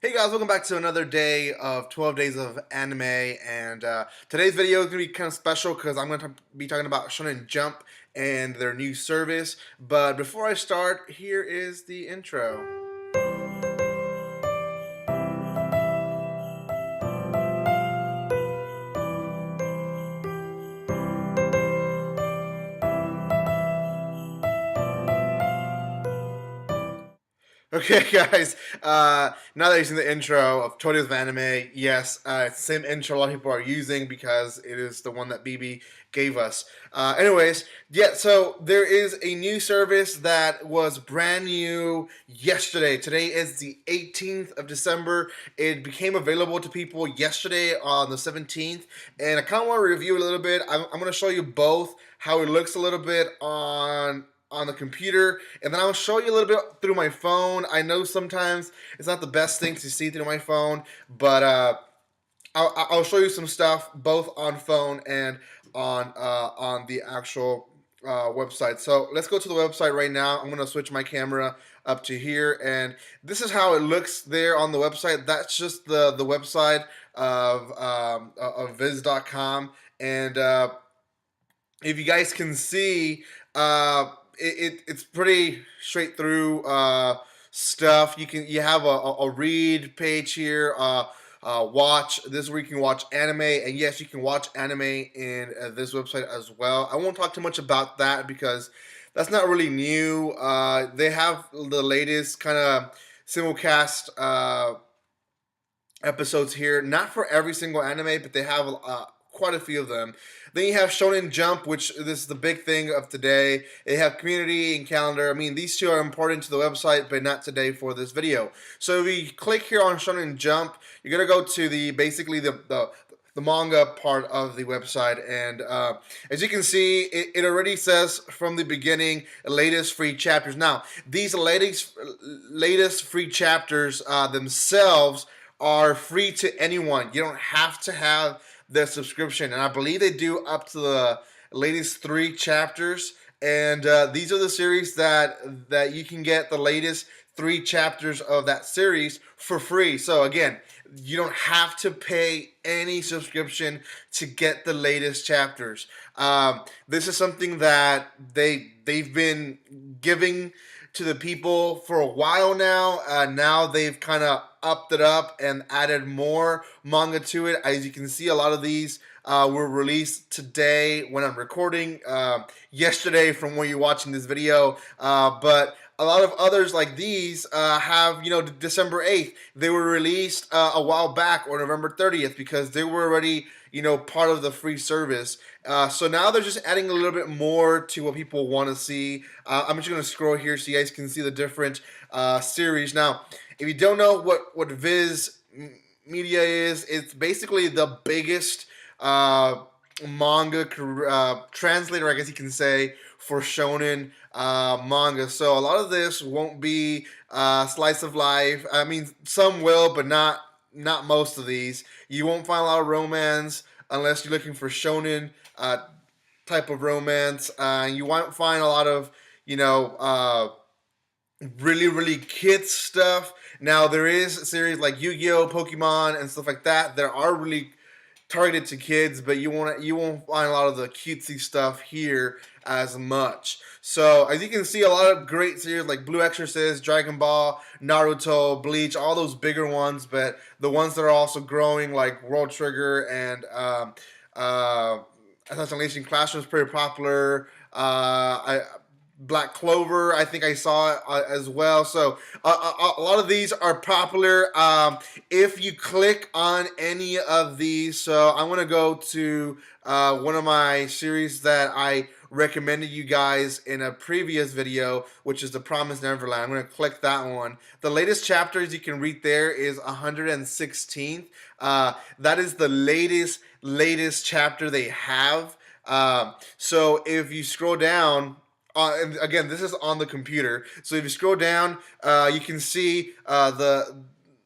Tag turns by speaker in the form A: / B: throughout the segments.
A: Hey guys, welcome back to another day of 12 days of anime, and today's video is going to be kind of special because I'm going to be talking about Shonen Jump and their new service. But before I start, here is the intro. Okay, guys. Now that you've seen the intro of Toys of Anime, yes, it's the same intro a lot of people are using because it is the one that BB gave us. Anyways, yeah. So there is a new service that was brand new yesterday. Today is the 18th of December. It became available to people yesterday on the 17th, and I kind of want to review it a little bit. I'm going to show you both how it looks a little bit on the computer, and then I'll show you a little bit through my phone. I know sometimes it's not the best thing to see through my phone, but I'll show you some stuff both on phone and on the actual website. So let's go to the website right now. I'm gonna switch my camera up to here, and this is how it looks there on the website. That's just the website of viz.com, and if you guys can see, it's pretty straight through stuff. You have a read page here. Watch, this is where you can watch anime, and yes, you can watch anime in this website as well. I won't talk too much about that because that's not really new. They have the latest kind of simulcast episodes here, not for every single anime, but they have quite a few of them. Then you have Shonen Jump, which this is the big thing of today. They have community and calendar. I mean, these two are important to the website, but not today for this video. So if we click here on Shonen Jump, you're gonna go to the basically the manga part of the website, and as you can see, it already says from the beginning, latest free chapters. Now, these latest free chapters themselves are free to anyone. You don't have to have their subscription, and I believe they do up to the latest 3 chapters. And these are the series that you can get the latest 3 chapters of that series for free. So again, you don't have to pay any subscription to get the latest chapters. This is something that they've been giving to the people for a while now. Now they've kind of upped it up and added more manga to it. As you can see, a lot of these were released today when I'm recording, yesterday from when you're watching this video, but a lot of others like these have, December 8th. They were released a while back, or November 30th, because they were already, part of the free service. So now they're just adding a little bit more to what people want to see. I'm just going to scroll here so you guys can see the different series. Now, if you don't know what Viz Media is, it's basically the biggest manga translator, I guess you can say, for shonen manga. So a lot of this won't be slice of life. I mean, some will, but not most of these. You won't find a lot of romance unless you're looking for shonen type of romance. You won't find a lot of, really kids stuff. Now, there is a series like Yu-Gi-Oh, Pokemon, and stuff like that that are really targeted to kids, but you won't find a lot of the cutesy stuff here as much. So as you can see, a lot of great series like Blue Exorcist, Dragon Ball, Naruto, Bleach, all those bigger ones, but the ones that are also growing like World Trigger and Assassination Classroom is pretty popular. Black Clover, I think I saw it as well. So a lot of these are popular. If you click on any of these, so I'm going to go to one of my series that I recommended you guys in a previous video, which is The Promised Neverland. I'm going to click that one. The latest chapters you can read there is 116th. That is the latest chapter they have. So if you scroll down, and again, this is on the computer. So if you scroll down, you can see the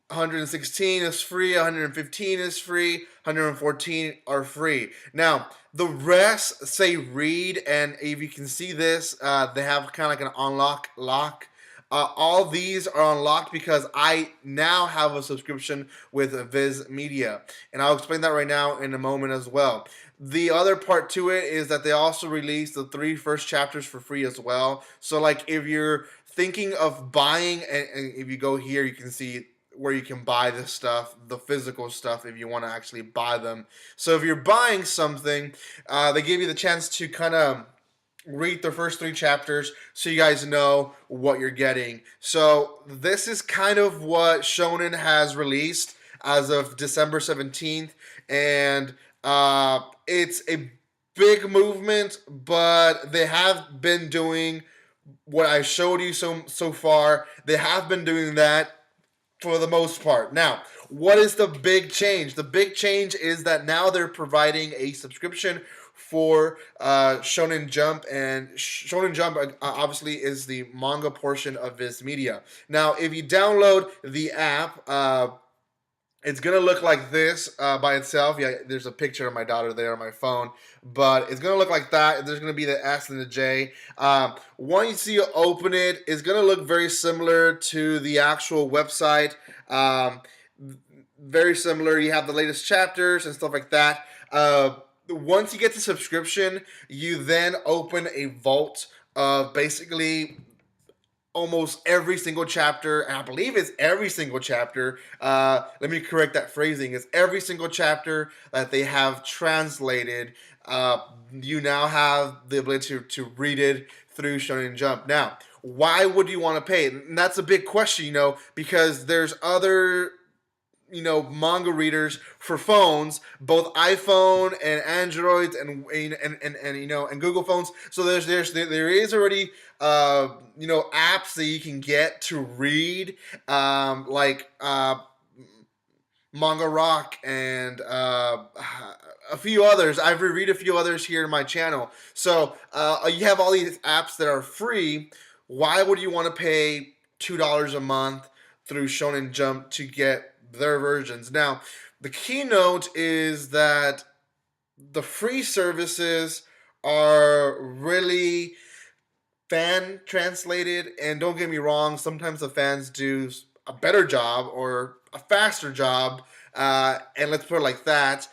A: 116 is free, 115 is free, 114 are free. Now, the rest say read, and if you can see this, they have kind of like an unlock lock All these are unlocked because I now have a subscription with Viz Media, and I'll explain that right now in a moment as well. The other part to it is that they also released the 3 first chapters for free as well. So like if you're thinking of buying, and if you go here, you can see where you can buy this stuff, the physical stuff, if you want to actually buy them. So if you're buying something, they give you the chance to kind of read the first 3 chapters so you guys know what you're getting. So this is kind of what Shonen has released as of December 17th, and it's a big movement, but they have been doing what I showed you so far. They have been doing that for the most part. Now, what is the big change? The big change is that now they're providing a subscription for Shonen Jump, and Shonen Jump obviously is the manga portion of Viz Media. Now, if you download the app, it's gonna look like this by itself. Yeah, there's a picture of my daughter there on my phone, but it's gonna look like that. There's gonna be the S and the J. Once you open it, it's gonna look very similar to the actual website. Very similar. You have the latest chapters and stuff like that. Once you get the subscription, you then open a vault of basically almost every single chapter, and I believe it's every single chapter. Let me correct that phrasing. It's every single chapter that they have translated. You now have the ability to read it through Shonen Jump. Now, why would you want to pay? And that's a big question, because there's other manga readers for phones, both iPhone and Android and Google phones. So there is already apps that you can get to read, like Manga Rock and a few others. I've reviewed a few others here in my channel. So you have all these apps that are free. Why would you want to pay $2 a month through Shonen Jump to get their versions? Now, the keynote is that the free services are really fan translated, and don't get me wrong, sometimes the fans do a better job or a faster job, and let's put it like that.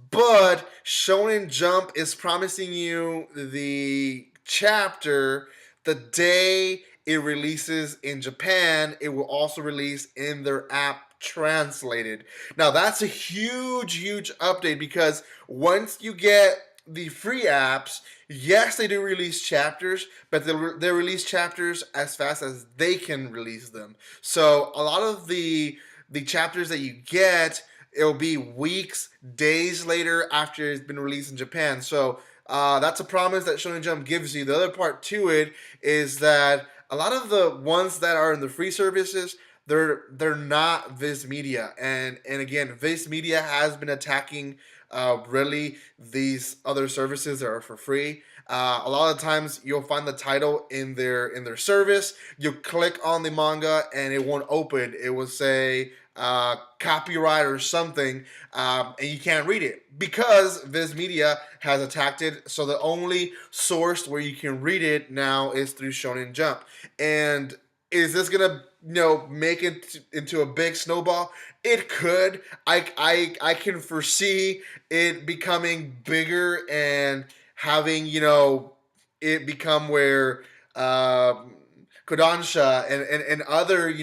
A: But Shonen Jump is promising you the chapter the day it releases in Japan. It will also release in their app translated. Now that's a huge update, because once you get the free apps, yes, they do release chapters, but they release chapters as fast as they can release them. So a lot of the chapters that you get, it'll be weeks, days later after it's been released in Japan. So that's a promise that Shonen Jump gives you. The other part to it is that a lot of the ones that are in the free services, they're not Viz Media, and again, Viz Media has been attacking really these other services that are for free. A lot of times you'll find the title in their service. You click on the manga and it won't open. It will say copyright or something, and you can't read it because Viz Media has attacked it. So the only source where you can read it now is through Shonen Jump. And is this gonna make it into a big snowball? It could. I can foresee it becoming bigger and having it become where Kodansha and other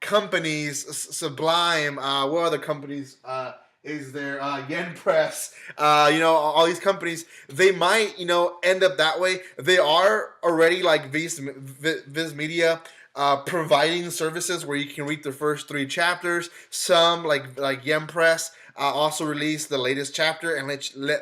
A: companies, Sublime, what other companies is there? Yen Press, all these companies, they might, end up that way. They are already like Viz Media, providing services where you can read the first 3 chapters. Some like Yen Press also release the latest chapter and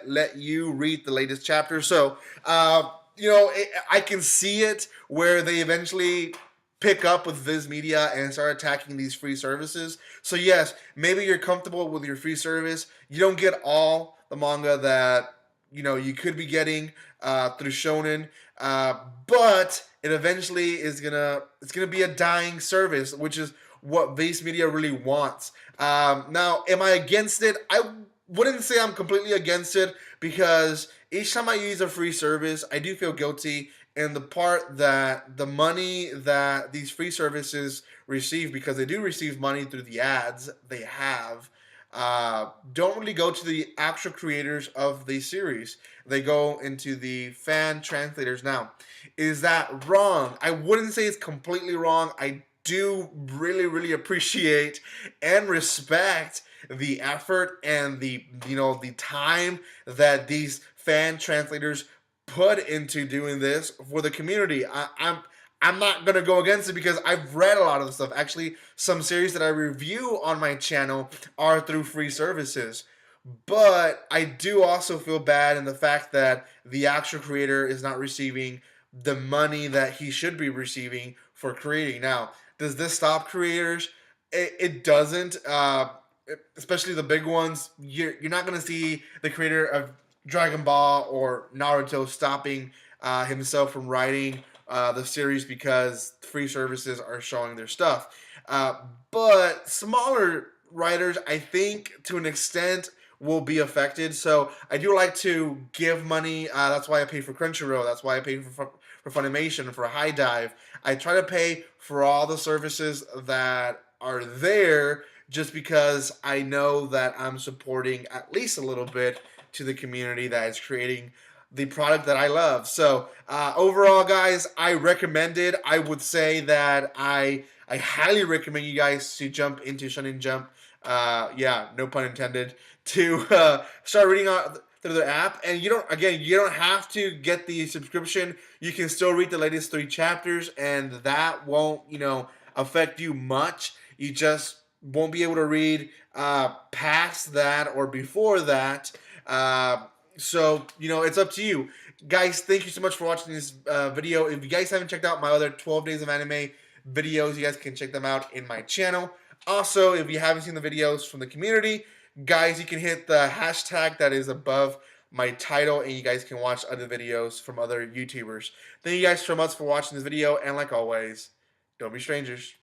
A: let you read the latest chapter. So I can see it where they eventually pick up with Viz Media and start attacking these free services. So yes, maybe you're comfortable with your free service. You don't get all the manga that you could be getting through Shonen, but it eventually it's gonna be a dying service, which is what Viz Media really wants. Now, am I against it? I wouldn't say I'm completely against it, because each time I use a free service, I do feel guilty in the part that the money that these free services receive, because they do receive money through the ads they have, don't really go to the actual creators of the series. They go into the fan translators. Now, is that wrong? I wouldn't say it's completely wrong. I do really, really appreciate and respect the effort and the time that these fan translators put into doing this for the community. I'm not gonna go against it because I've read a lot of the stuff. Actually, some series that I review on my channel are through free services. But I do also feel bad in the fact that the actual creator is not receiving the money that he should be receiving for creating. Now, does this stop creators? It doesn't. Especially the big ones. You're not going to see the creator of Dragon Ball or Naruto stopping himself from writing the series because free services are showing their stuff. But smaller writers, I think, to an extent, will be affected. So I do like to give money. That's why I pay for Crunchyroll. That's why I pay for Funimation, for High Dive. I try to pay for all the services that are there just because I know that I'm supporting at least a little bit to the community that is creating the product that I love. So overall, guys, I recommend it. I would say that I highly recommend you guys to jump into Shonen Jump. Yeah, no pun intended. To start reading through their app, and you don't have to get the subscription. You can still read the latest 3 chapters, and that won't affect you much. You just won't be able to read past that or before that. So it's up to you, guys. Thank you so much for watching this video. If you guys haven't checked out my other 12 days of anime videos, you guys can check them out in my channel. Also, if you haven't seen the videos from the community, guys, you can hit the hashtag that is above my title, and you guys can watch other videos from other YouTubers. Thank you guys so much for watching this video, and like always, don't be strangers.